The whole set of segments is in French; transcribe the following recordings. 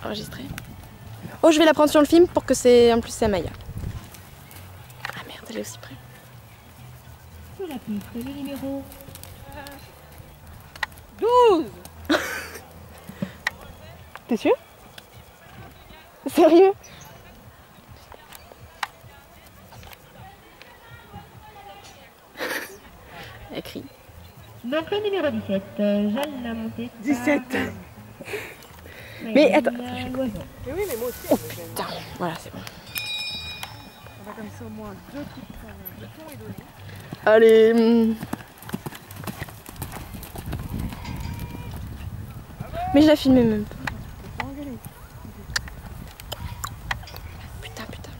Enregistré. Oh, je vais la prendre sur le film pour que c'est... En plus, c'est Amaya. Ah merde, elle est aussi près. Sur la piste, le numéro 12. T'es sûr? Sérieux? Elle crie. Donc le numéro 17, Jeanne l'a monté. 17. Mais attends. Loison. Mais oui, mais moi aussi. Oh putain, voilà, c'est bon. On va comme ça au moins 2 coups de ton est donné. Allez. Mais je la filmais même pas. Putain, putain.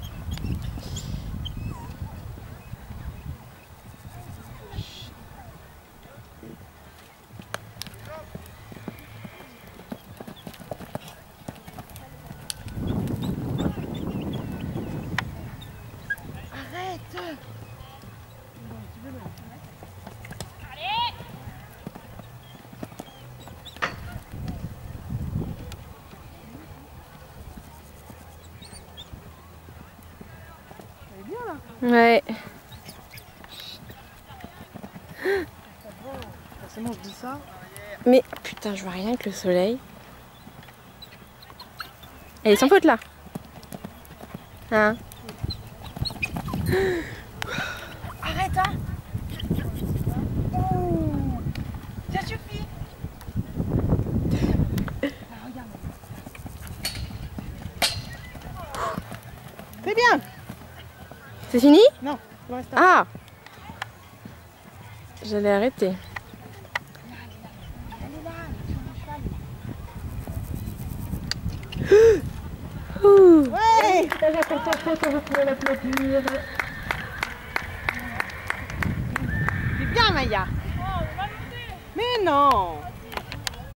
Arrête. Ouais. Forcément, je dis ça. Mais putain, je vois rien avec le soleil. Elle est sans faute là. Hein? Arrête, hein. Oh. Ça suffit. C'est bien. C'est fini? Non, le reste. Ah! J'allais arrêter. Ouh. Ouais. C'est bien, Maya. Mais non.